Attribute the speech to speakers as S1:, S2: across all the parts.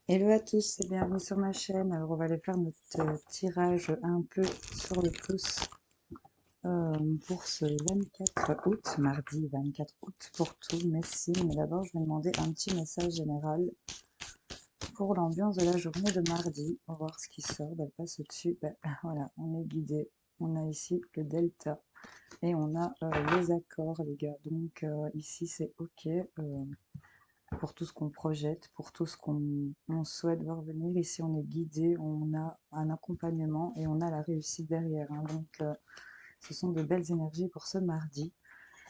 S1: Hello à tous et bienvenue sur ma chaîne. Alors on va aller faire notre tirage un peu sur le pouce pour ce 24 août, mardi 24 août pour tout Messi. Mais d'abord je vais demander un petit message général pour l'ambiance de la journée de mardi. On va voir ce qui sort. Elle passe au-dessus. Ben, voilà, on est guidé. On a ici le delta et on a les accords les gars. Donc ici c'est ok. Pour tout ce qu'on projette, pour tout ce qu'on souhaite voir venir. Ici, on est guidé, on a un accompagnement et on a la réussite derrière, hein. Donc, ce sont de belles énergies pour ce mardi.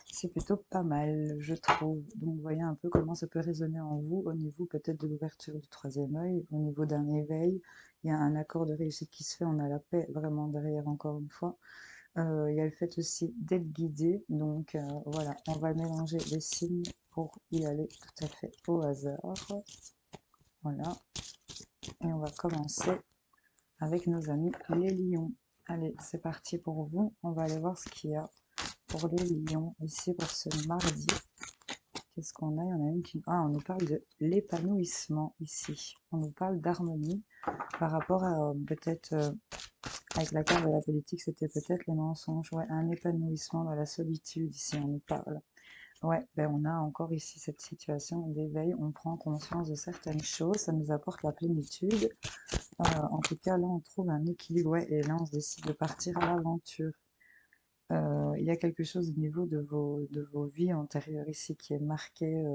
S1: C'est plutôt pas mal, je trouve. Donc, voyez un peu comment ça peut résonner en vous, au niveau peut-être de l'ouverture du troisième œil, au niveau d'un éveil. Il y a un accord de réussite qui se fait, on a la paix vraiment derrière, encore une fois. Il y a le fait aussi d'être guidé. Donc voilà, on va mélanger les signes pour y aller tout à fait au hasard. Voilà, et on va commencer avec nos amis les lions. Allez, c'est parti pour vous. On va aller voir ce qu'il y a pour les lions ici pour ce mardi. Qu'est-ce qu'on a? Il y en a une qui... Ah, on nous parle de l'épanouissement ici. On nous parle d'harmonie par rapport à peut-être avec la carte de la politique, c'était peut-être les mensonges. Ouais, un épanouissement dans la solitude ici, on nous parle. Ouais, ben on a encore ici cette situation d'éveil, on prend conscience de certaines choses, ça nous apporte la plénitude. En tout cas, là, on trouve un équilibre, ouais, et là, on se décide de partir à l'aventure. Il y a quelque chose au niveau de vos vies antérieures ici qui est marqué,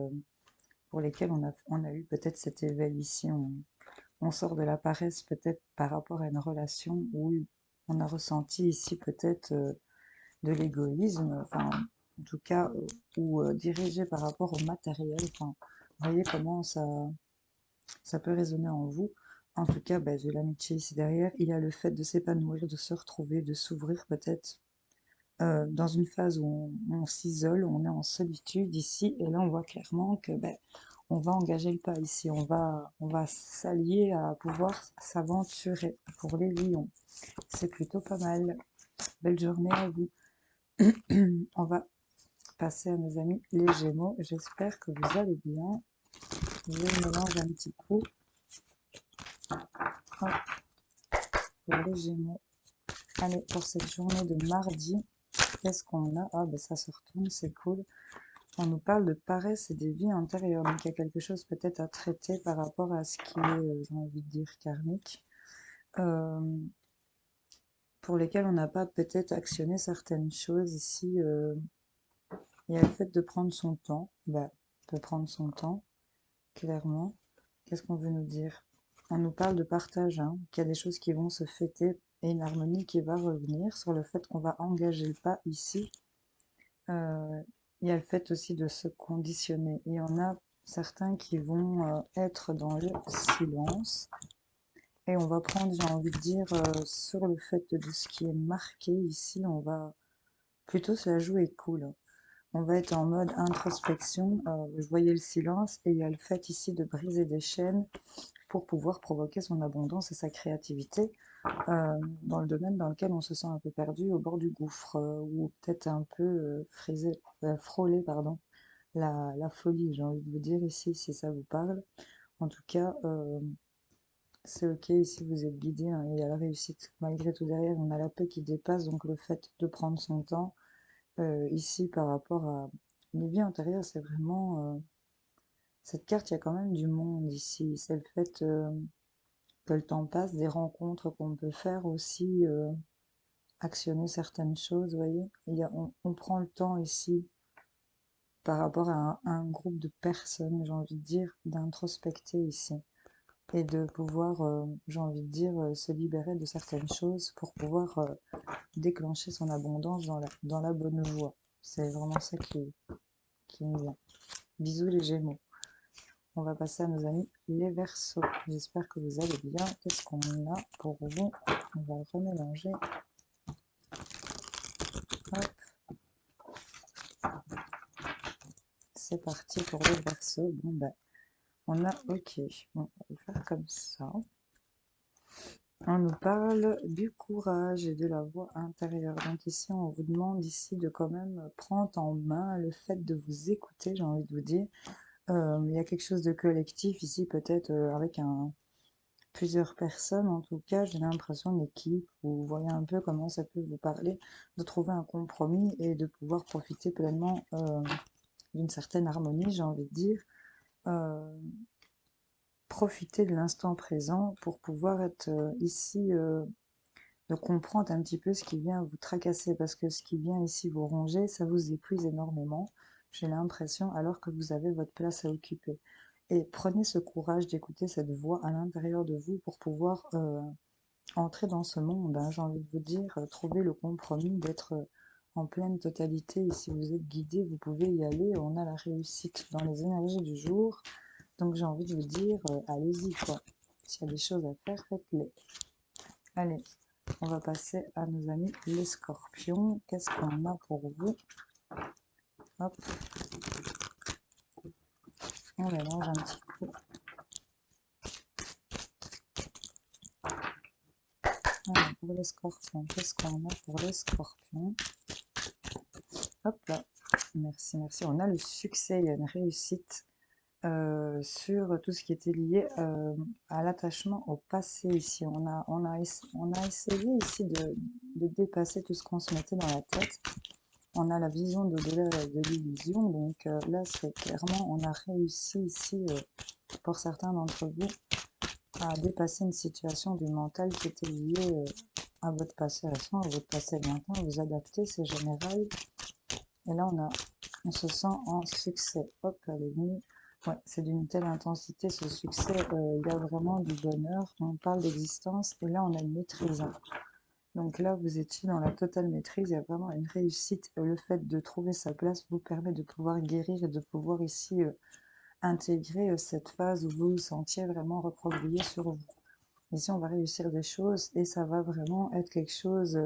S1: pour lesquelles on a eu peut-être cet éveil ici. On sort de la paresse peut-être par rapport à une relation où on a ressenti ici peut-être de l'égoïsme, enfin, en tout cas, ou dirigé par rapport au matériel. Enfin, vous voyez comment ça peut résonner en vous. En tout cas, ben, j'ai l'amitié ici derrière. Il y a le fait de s'épanouir, de se retrouver, de s'ouvrir peut-être dans une phase où on s'isole, on est en solitude ici. Et là, on voit clairement que ben, on va engager le pas ici. On va s'allier à pouvoir s'aventurer pour les lions. C'est plutôt pas mal. Belle journée à vous. On va passer à nos amis les Gémeaux. J'espère que vous allez bien. Je mélange un petit coup. Hop, pour les Gémeaux. Allez, pour cette journée de mardi, qu'est-ce qu'on a? Ah, ben ça se retourne, c'est cool. On nous parle de paresse et des vies antérieures. Donc, il y a quelque chose peut-être à traiter par rapport à ce qui est, j'ai envie de dire, karmique. Euh, pour lesquels on n'a pas peut-être actionné certaines choses ici. Il y a le fait de prendre son temps. Bah, de prendre son temps, clairement. Qu'est-ce qu'on veut nous dire? On nous parle de partage, hein, qu'il y a des choses qui vont se fêter et une harmonie qui va revenir sur le fait qu'on va engager le pas ici. Euh, il y a le fait aussi de se conditionner. Il y en a certains qui vont être dans le silence. Et on va prendre, j'ai envie de dire, sur le fait de ce qui est marqué ici, on va plutôt se la jouer cool. On va être en mode introspection. Je voyais le silence et il y a le fait ici de briser des chaînes pour pouvoir provoquer son abondance et sa créativité dans le domaine dans lequel on se sent un peu perdu au bord du gouffre ou peut-être un peu frôler pardon, la folie, j'ai envie de vous dire ici si ça vous parle. En tout cas, c'est ok ici vous êtes guidé, hein, il y a la réussite. Malgré tout derrière, on a la paix qui dépasse, donc le fait de prendre son temps ici par rapport à une vie antérieure, c'est vraiment cette carte, il y a quand même du monde ici. C'est le fait que le temps passe, des rencontres qu'on peut faire aussi, actionner certaines choses, vous voyez. On prend le temps ici par rapport à un groupe de personnes, j'ai envie de dire, d'introspecter ici et de pouvoir, j'ai envie de dire, se libérer de certaines choses pour pouvoir déclencher son abondance dans la bonne voie. C'est vraiment ça qui me vient. Bisous les Gémeaux. On va passer à nos amis les Verseaux. J'espère que vous allez bien. Qu'est-ce qu'on a pour vous? On va remélanger. Hop, c'est parti pour les Verseaux. Bon ben, on a OK. Bon, on va faire comme ça. On nous parle du courage et de la voix intérieure. Donc ici, on vous demande ici de quand même prendre en main le fait de vous écouter, j'ai envie de vous dire. Il y a quelque chose de collectif ici, peut-être avec plusieurs personnes, en tout cas, j'ai l'impression d'équipe, vous voyez un peu comment ça peut vous parler, de trouver un compromis et de pouvoir profiter pleinement d'une certaine harmonie, j'ai envie de dire. Euh, Profiter de l'instant présent pour pouvoir être ici, de comprendre un petit peu ce qui vient vous tracasser, parce que ce qui vient ici vous ronger, ça vous épuise énormément, j'ai l'impression, alors que vous avez votre place à occuper. Et prenez ce courage d'écouter cette voix à l'intérieur de vous pour pouvoir entrer dans ce monde, hein, j'ai envie de vous dire, trouver le compromis d'être en pleine totalité. Et si vous êtes guidé, vous pouvez y aller, on a la réussite dans les énergies du jour. Donc j'ai envie de vous dire, allez-y quoi. S'il y a des choses à faire, faites-les. Allez, on va passer à nos amis les scorpions. Qu'est-ce qu'on a pour vous? Hop, on mélange un petit peu. Alors, pour les scorpions, qu'est-ce qu'on a pour les scorpions? Hop là, merci, merci. On a le succès, il y a une réussite sur tout ce qui était lié à l'attachement au passé ici. On a essayé ici de dépasser tout ce qu'on se mettait dans la tête. On a la vision d'au-delà de l'illusion, donc là c'est clairement, on a réussi ici, pour certains d'entre vous, à dépasser une situation du mental qui était liée à votre passé récent, à votre passé lointain, vous adapter, c'est général. Et là on se sent en succès. Hop, elle est venue. Ouais, c'est d'une telle intensité ce succès, il y a vraiment du bonheur, on parle d'existence, et là on a une maîtrise. Donc là, vous étiez dans la totale maîtrise, il y a vraiment une réussite. Le fait de trouver sa place vous permet de pouvoir guérir et de pouvoir ici intégrer cette phase où vous vous sentiez vraiment recroquevillé sur vous. Ici, on va réussir des choses et ça va vraiment être quelque chose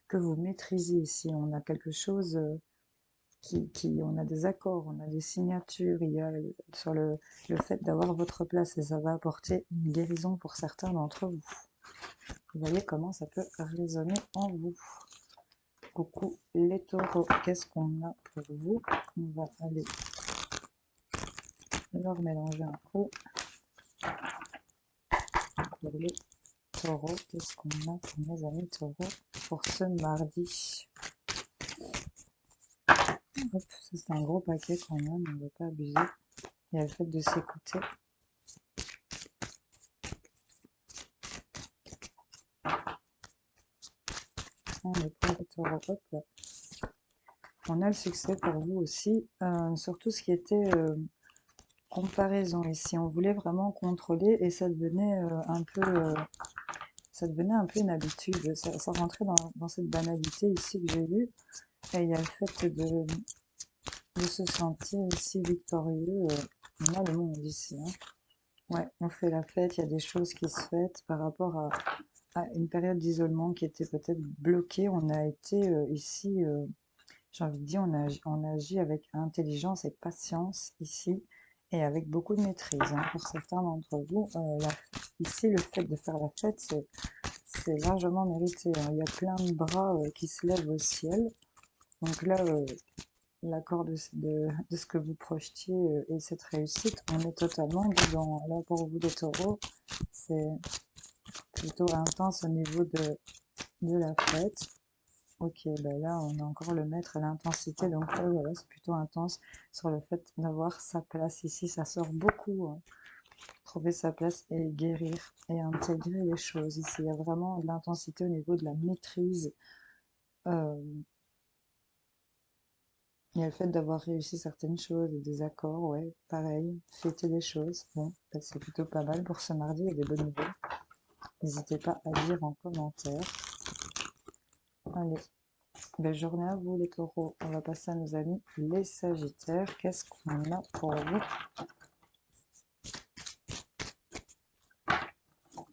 S1: que vous maîtrisez ici. On a quelque chose on a des accords, on a des signatures, il y a sur le fait d'avoir votre place et ça va apporter une guérison pour certains d'entre vous. Vous voyez comment ça peut résonner en vous. Coucou les taureaux, qu'est-ce qu'on a pour vous? On va aller leur mélanger un coup. Pour les taureaux, qu'est-ce qu'on a pour mes amis taureaux pour ce mardi? Hop, ça c'est un gros paquet quand même, on ne va pas abuser. Il y a le fait de s'écouter. On est pour les taureaux, hop là. On a le succès pour vous aussi, sur tout ce qui était comparaison ici. On voulait vraiment contrôler et ça devenait un peu une habitude. Ça rentrait dans cette banalité ici que j'ai vue. Et il y a le fait de se sentir ici victorieux. On a le monde ici. Hein. Ouais, on fait la fête, il y a des choses qui se fêtent par rapport à une période d'isolement qui était peut-être bloquée. On a été ici, j'ai envie de dire, on agit avec intelligence et patience ici et avec beaucoup de maîtrise. Hein. Pour certains d'entre vous, ici, le fait de faire la fête, c'est largement mérité. Hein. Il y a plein de bras qui se lèvent au ciel. Donc là, l'accord de ce que vous projetiez et cette réussite, on est totalement dedans. Là, pour vous, les taureaux, c'est plutôt intense au niveau de la fête. Ok, ben là, on a encore le maître à l'intensité, donc là, voilà, c'est plutôt intense sur le fait d'avoir sa place ici. Ça sort beaucoup, hein. Trouver sa place et guérir et intégrer les choses. Ici, il y a vraiment de l'intensité au niveau de la maîtrise. Euh, Il y a le fait d'avoir réussi certaines choses et des accords, ouais, pareil, fêter des choses. Bon, bah, c'est plutôt pas mal pour ce mardi, il y a des bonnes nouvelles. N'hésitez pas à dire en commentaire. Allez, belle journée à vous les taureaux. On va passer à nos amis les sagittaires. Qu'est-ce qu'on a pour vous?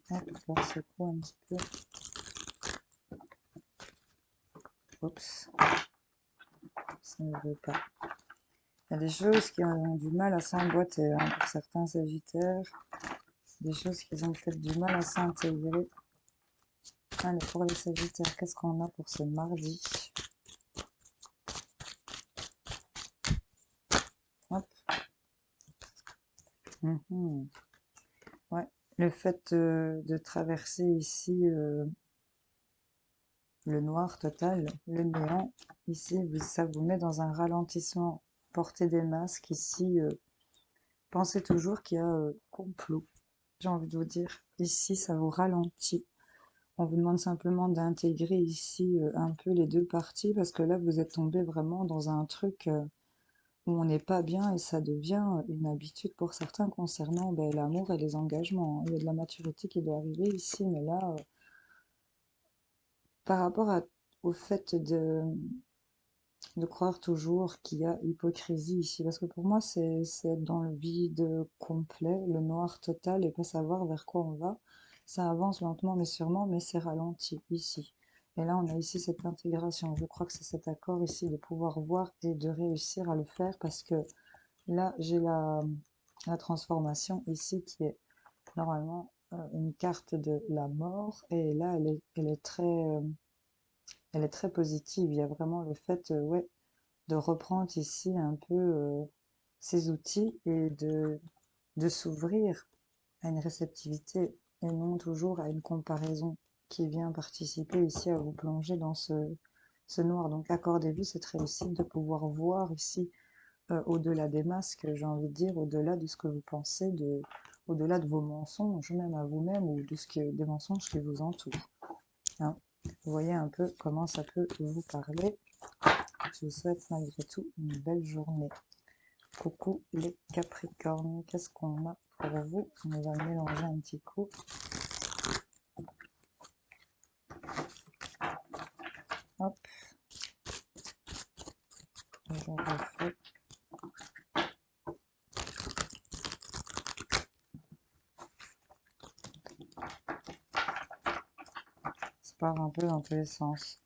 S1: Hop, leur secoue un petit peu. Oups, ça ne veut pas. Il y a des choses qui ont du mal à s'emboîter hein, pour certains sagittaires. Des choses qui ont peut-être du mal à s'intégrer. Allez, pour les sagittaires, qu'est-ce qu'on a pour ce mardi? Hop. Mhm. Ouais, le fait de traverser ici le noir total, le néant, ici, ça vous met dans un ralentissement. Portez des masques ici. Pensez toujours qu'il y a complot. J'ai envie de vous dire, ici, ça vous ralentit. On vous demande simplement d'intégrer ici un peu les deux parties parce que là, vous êtes tombé vraiment dans un truc où on n'est pas bien et ça devient une habitude pour certains concernant ben, l'amour et les engagements. Il y a de la maturité qui doit arriver ici, mais là, par rapport au fait de croire toujours qu'il y a hypocrisie ici, parce que pour moi, c'est être dans le vide complet, le noir total et pas savoir vers quoi on va. Ça avance lentement mais sûrement, mais c'est ralenti ici. Et là, on a ici cette intégration. Je crois que c'est cet accord ici de pouvoir voir et de réussir à le faire parce que là, j'ai la transformation ici qui est normalement une carte de la mort et là, elle est très positive. Il y a vraiment le fait, ouais, de reprendre ici un peu ses outils et de s'ouvrir à une réceptivité et non toujours à une comparaison qui vient participer ici à vous plonger dans ce noir. Donc accordez-vous cette réussite de pouvoir voir ici au-delà des masques, j'ai envie de dire, au-delà de ce que vous pensez, au-delà de vos mensonges, même à vous-même, ou des mensonges qui vous entourent. Hein. Vous voyez un peu comment ça peut vous parler. Je vous souhaite malgré tout une belle journée. Coucou les Capricornes, qu'est-ce qu'on a pour vous? On va mélanger un petit coup. Hop, je refais. Ça part un peu dans tous les sens.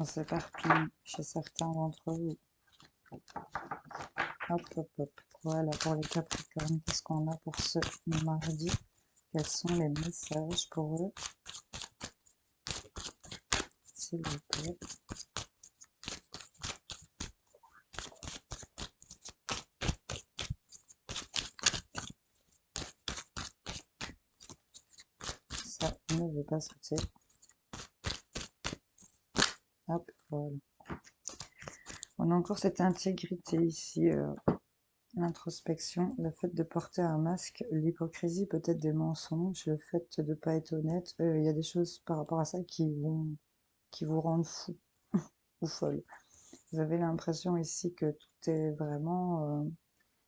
S1: On s'éparpille chez certains d'entre vous. Hop, hop, hop. Voilà pour les Capricornes. Qu'est-ce qu'on a pour ce mardi? Quels sont les messages pour eux? S'il vous plaît. Ça ne veut pas sauter. Hop, voilà. On a encore cette intégrité ici. L'introspection, le fait de porter un masque, l'hypocrisie, peut-être des mensonges, le fait de ne pas être honnête, il y a des choses par rapport à ça qui vous rendent fou ou folle. Vous avez l'impression ici que tout est vraiment,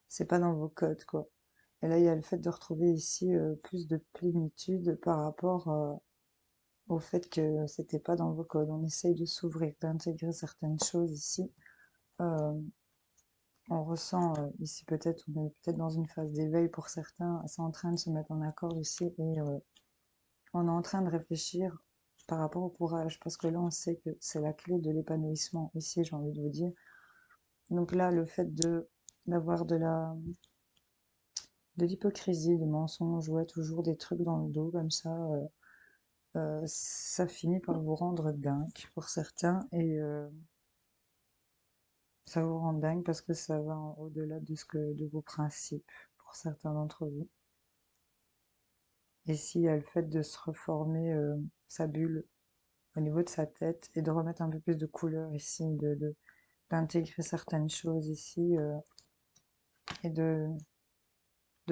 S1: c'est pas dans vos codes, quoi. Et là, il y a le fait de retrouver ici plus de plénitude par rapport au fait que c'était pas dans vos codes. On essaye de s'ouvrir, d'intégrer certaines choses ici. Euh, On ressent ici peut-être, on est peut-être dans une phase d'éveil pour certains, c'est en train de se mettre en accord ici et on est en train de réfléchir par rapport au courage parce que là on sait que c'est la clé de l'épanouissement ici, j'ai envie de vous dire. Donc là, le fait d'avoir de l'hypocrisie, des mensonges, ouais, toujours des trucs dans le dos comme ça finit par vous rendre dingue pour certains et ça vous rend dingue parce que ça va au-delà de vos principes pour certains d'entre vous. Et s'il y a le fait de se reformer sa bulle au niveau de sa tête et de remettre un peu plus de couleur ici, d'intégrer certaines choses ici et de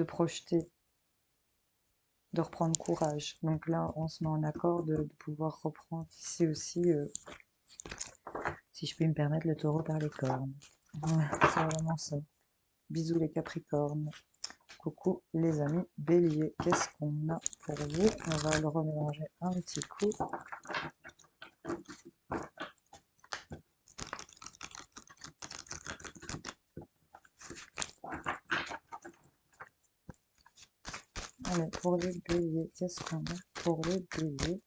S1: projeter, de reprendre courage. Donc là, on se met en accord de pouvoir reprendre ici aussi, si je puis me permettre, le taureau par les cornes. Ouais, c'est vraiment ça. Bisous les Capricornes. Coucou les amis Bélier, qu'est-ce qu'on a pour vous? On va le remélanger un petit coup. Allez, pour les béliers, qu'est-ce qu'on a pour les béliers?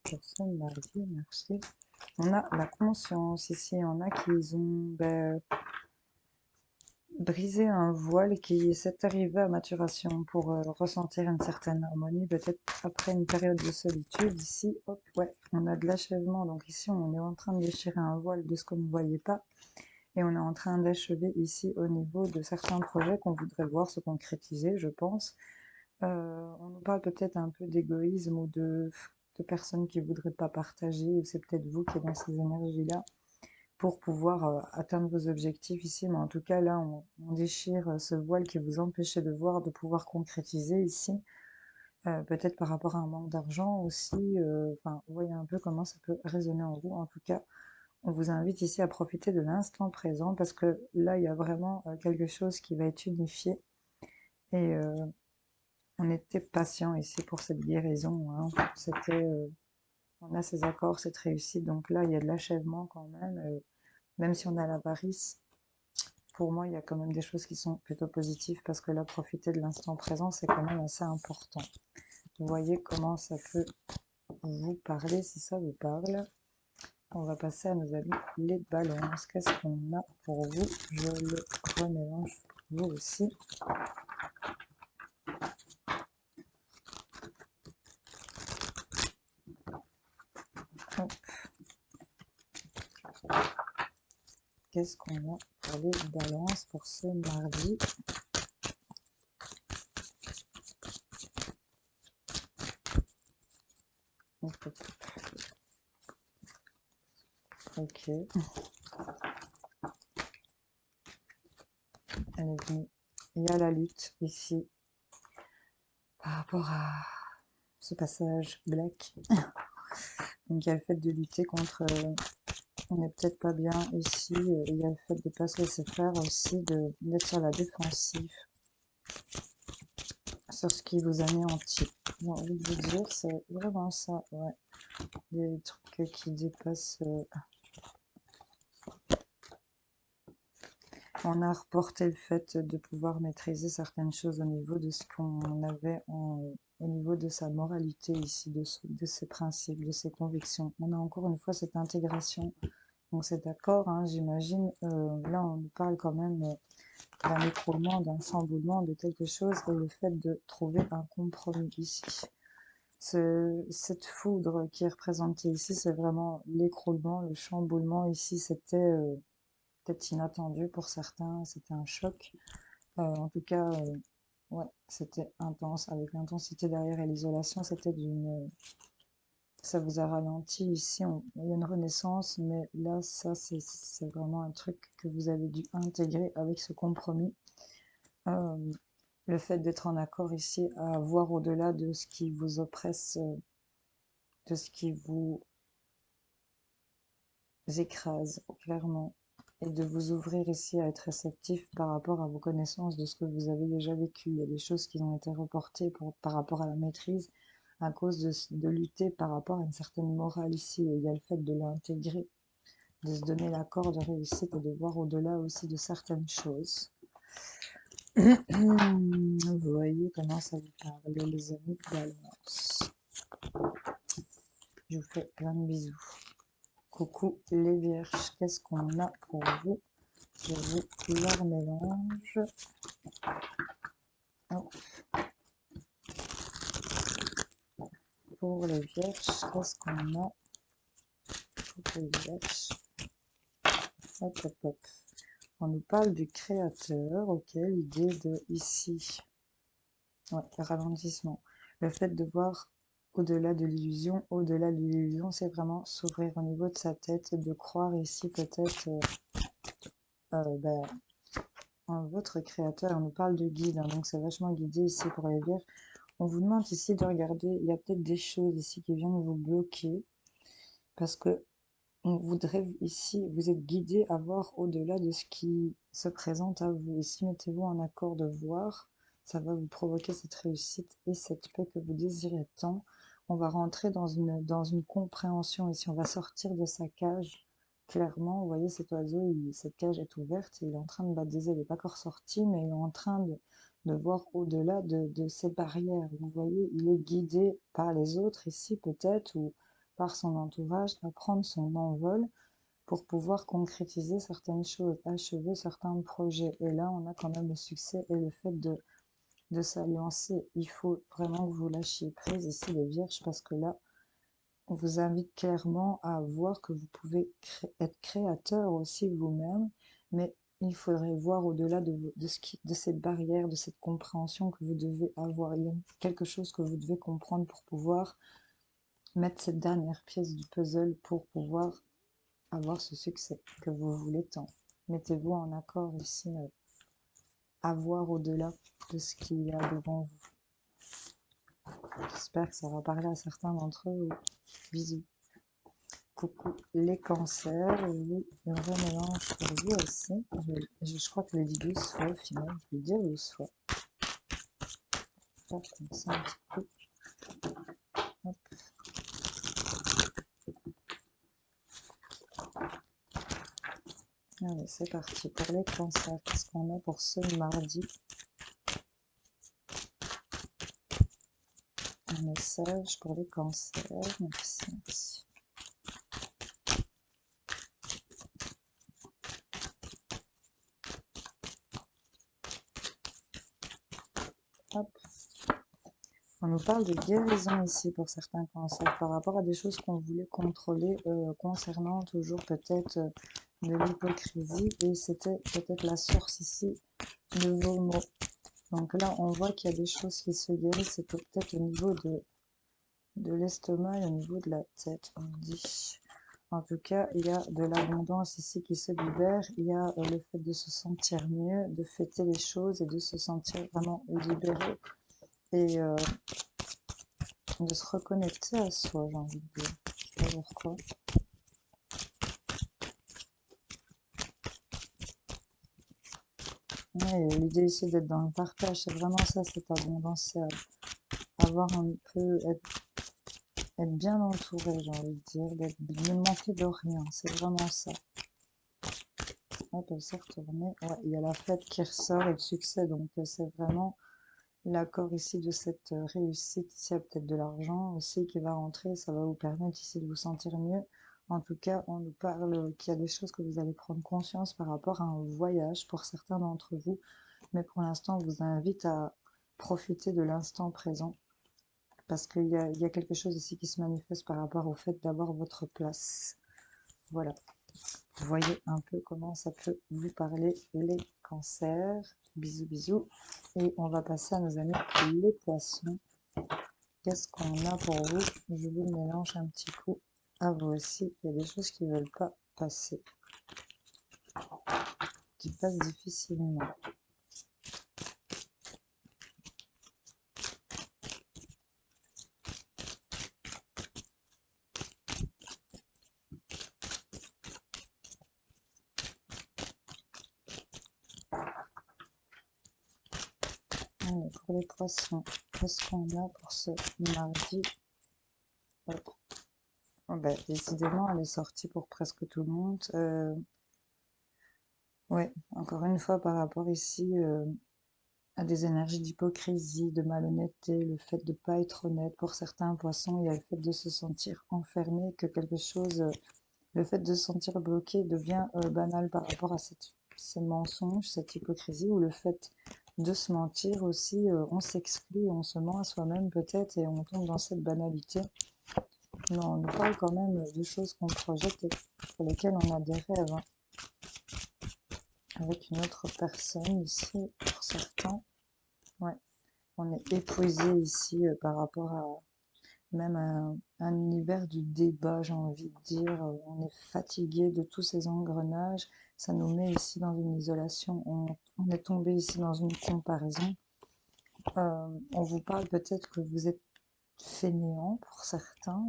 S1: Personne mardi, merci. On a la conscience ici, on a qui ont brisé un voile qui s'est arrivé à maturation pour ressentir une certaine harmonie, peut-être après une période de solitude. Ici, hop, ouais, on a de l'achèvement, donc ici on est en train de déchirer un voile de ce qu'on ne voyait pas. Et on est en train d'achever ici au niveau de certains projets qu'on voudrait voir se concrétiser, je pense. On nous parle peut-être un peu d'égoïsme ou de personnes qui voudraient pas partager, ou c'est peut-être vous qui êtes dans ces énergies-là, pour pouvoir atteindre vos objectifs ici. Mais en tout cas, là, on déchire ce voile qui vous empêchait de voir, de pouvoir concrétiser ici. Peut-être par rapport à un manque d'argent aussi. Enfin, vous voyez un peu comment ça peut résonner en vous. En tout cas, on vous invite ici à profiter de l'instant présent parce que là, il y a vraiment quelque chose qui va être unifié. Et on était patient ici pour cette guérison, hein. On a ces accords, cette réussite. Donc là, il y a de l'achèvement quand même. Même si on a l'avarice, pour moi, il y a quand même des choses qui sont plutôt positives parce que là, profiter de l'instant présent, c'est quand même assez important. Vous voyez comment ça peut vous parler si ça vous parle. On va passer à nos amis les balances. Qu'est-ce qu'on a pour vous? Je le remélange pour vous aussi. Hop. Qu'est-ce qu'on a pour les balances pour ce mardi? Ok. Elle est venue. Il y a la lutte ici par rapport à ce passage black. Donc il y a le fait de lutter contre... on n'est peut-être pas bien ici. Il y a le fait de ne pas se laisser faire aussi, d'être sur la défensive. Sur ce qui vous anéantit. J'ai envie de vous dire, c'est vraiment ça, ouais. Des trucs qui dépassent... On a reporté le fait de pouvoir maîtriser certaines choses au niveau de ce qu'on avait au niveau de sa moralité ici, de ses principes, de ses convictions. On a encore une fois cette intégration. Donc c'est d'accord, hein, j'imagine. Là, on nous parle quand même d'un écroulement, d'un chamboulement, de quelque chose, et le fait de trouver un compromis ici. Cette foudre qui est représentée ici, c'est vraiment l'écroulement, le chamboulement. Ici, c'était peut-être inattendu pour certains, c'était un choc. En tout cas, ouais, c'était intense. Avec l'intensité derrière et l'isolation, c'était ça vous a ralenti ici. Il y a une renaissance, mais là, ça, c'est vraiment un truc que vous avez dû intégrer avec ce compromis. Le fait d'être en accord ici, à voir au-delà de ce qui vous oppresse, de ce qui vous écrase, clairement, et de vous ouvrir ici à être réceptif par rapport à vos connaissances de ce que vous avez déjà vécu. Il y a des choses qui ont été reportées par rapport à la maîtrise à cause de lutter par rapport à une certaine morale ici. Et il y a le fait de l'intégrer, de se donner l'accord de réussite et de voir au-delà aussi de certaines choses. Vous voyez comment ça vous parle, les amis Balance. Je vous fais plein de bisous. Coucou les vierges, qu'est-ce qu'on a pour vous? Je vous leur mélange. Hop. Pour les vierges, qu'est-ce qu'on a pour les vierges? Hop, hop, hop. On nous parle du créateur, ok, l'idée de ici. Ouais, le ralentissement. Le fait de voir au-delà de l'illusion. Au-delà de l'illusion, c'est vraiment s'ouvrir au niveau de sa tête, de croire ici peut-être en votre créateur. On nous parle de guide, hein, donc c'est vachement guidé ici pour les vierges. On vous demande ici de regarder, il y a peut-être des choses ici qui viennent vous bloquer, parce que on voudrait ici, vous êtes guidé à voir au-delà de ce qui se présente à vous. Ici, mettez-vous en accord de voir, ça va vous provoquer cette réussite et cette paix que vous désirez tant. On va rentrer dans une compréhension ici, on va sortir de sa cage. Clairement, vous voyez cet oiseau, cette cage est ouverte, il est en train de baptiser, il n'est pas encore sorti, mais il est en train de voir au-delà de ces barrières. Vous voyez, il est guidé par les autres ici peut-être, ou par son entourage, à prendre son envol pour pouvoir concrétiser certaines choses, achever certains projets. Et là, on a quand même le succès et le fait de s'alliancer. Il faut vraiment que vous lâchiez prise ici les vierges, parce que là, on vous invite clairement à voir que vous pouvez être créateur aussi vous-même, mais il faudrait voir au-delà de cette barrière, de cette compréhension que vous devez avoir. Il y a quelque chose que vous devez comprendre pour pouvoir mettre cette dernière pièce du puzzle pour pouvoir avoir ce succès que vous voulez tant. Mettez-vous en accord ici, à voir au-delà de ce qu'il y a devant vous. J'espère que ça va parler à certains d'entre eux. Bisous. Coucou les cancers, oui, le remélange pour vous aussi. Je crois que je l'ai dit 12 fois au final, je vais dire 12 fois. Faire comme ça un petit peu. Hop. Allez, c'est parti pour les cancers. Qu'est-ce qu'on a pour ce mardi? Un message pour les cancers. Merci, merci. Hop. On nous parle de guérison ici pour certains cancers par rapport à des choses qu'on voulait contrôler concernant toujours peut-être de l'hypocrisie, et c'était peut-être la source ici de vos mots. Donc là, on voit qu'il y a des choses qui se guérissent, c'est peut-être au niveau de l'estomac et au niveau de la tête, on dit. En tout cas, il y a de l'abondance ici qui se libère, il y a le fait de se sentir mieux, de fêter les choses et de se sentir vraiment libéré et de se reconnecter à soi, j'ai envie de dire. Je sais pas pourquoi. Ouais, l'idée ici d'être dans le partage, c'est vraiment ça, cette abondance, c'est avoir un peu, être bien entouré, j'ai envie de dire, ne manquer de rien, c'est vraiment ça. Hop, elle s'est retournée. Ouais, il y a la fête qui ressort et le succès, donc c'est vraiment l'accord ici de cette réussite. Ici, il y a peut-être de l'argent aussi qui va rentrer, ça va vous permettre ici de vous sentir mieux. En tout cas, on nous parle qu'il y a des choses que vous allez prendre conscience par rapport à un voyage pour certains d'entre vous, mais pour l'instant, on vous invite à profiter de l'instant présent, parce qu'il y a quelque chose ici qui se manifeste par rapport au fait d'avoir votre place. Voilà. Vous voyez un peu comment ça peut vous parler, les cancers. Bisous, bisous. Et on va passer à nos amis les poissons. Qu'est-ce qu'on a pour vous? Je vous le mélange un petit coup à vous aussi. Il y a des choses qui ne veulent pas passer, qui passent difficilement. Allez, pour les poissons, qu'est-ce qu'on a pour ce mardi? Oh ben, décidément, elle est sortie pour presque tout le monde. Ouais, encore une fois, par rapport ici à des énergies d'hypocrisie, de malhonnêteté, le fait de ne pas être honnête. Pour certains poissons, il y a le fait de se sentir enfermé, que quelque chose, le fait de se sentir bloqué devient banal par rapport à ces mensonges, cette hypocrisie, ou le fait de se mentir aussi, on s'exclut, on se ment à soi-même peut-être, et on tombe dans cette banalité. Non, on nous parle quand même de choses qu'on projette et pour lesquelles on a des rêves, hein. Avec une autre personne ici, pour certains. Ouais, on est épuisé ici par rapport à même un univers du débat, j'ai envie de dire. On est fatigué de tous ces engrenages. Ça nous met ici dans une isolation. On est tombé ici dans une comparaison. On vous parle peut-être que vous êtes fainéant pour certains.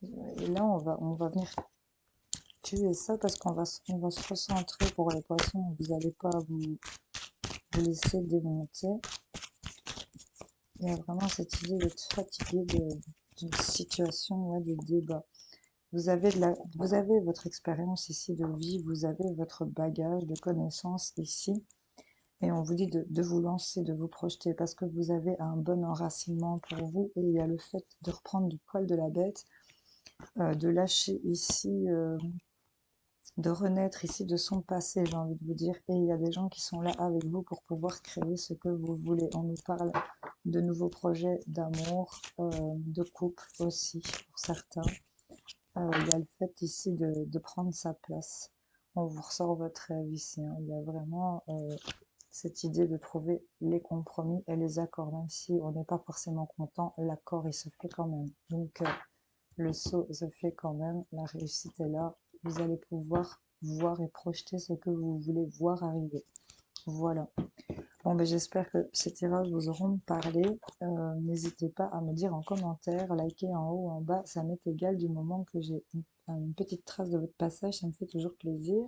S1: Et là, on va venir tuer ça parce qu'on va se recentrer pour les poissons. Vous n'allez pas vous laisser démonter. Il y a vraiment cette idée d'être fatigué d'une situation, ouais, de débat. Vous avez votre expérience ici de vie, vous avez votre bagage de connaissances ici, et on vous dit de vous lancer, de vous projeter, parce que vous avez un bon enracinement pour vous, et il y a le fait de reprendre du poil de la bête, de lâcher ici, de renaître ici de son passé, j'ai envie de vous dire, et il y a des gens qui sont là avec vous pour pouvoir créer ce que vous voulez. On nous parle de nouveaux projets d'amour, de couple aussi, pour certains. Il y a le fait ici de prendre sa place. on vous ressort votre rêve ici, hein. Il y a vraiment cette idée de trouver les compromis et les accords, même si on n'est pas forcément content, l'accord il se fait quand même. Donc le saut se fait quand même, la réussite est là, vous allez pouvoir voir et projeter ce que vous voulez voir arriver. Voilà. Bon, ben, j'espère que ces tirages vous auront parlé. N'hésitez pas à me dire en commentaire, liker en haut ou en bas, ça m'est égal du moment que j'ai une petite trace de votre passage, ça me fait toujours plaisir.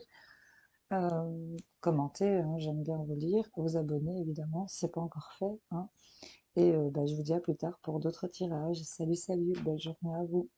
S1: Commentez, hein, j'aime bien vous lire, vous abonner évidemment, si c'est pas encore fait, hein. Et ben, je vous dis à plus tard pour d'autres tirages. Salut, salut, belle journée à vous.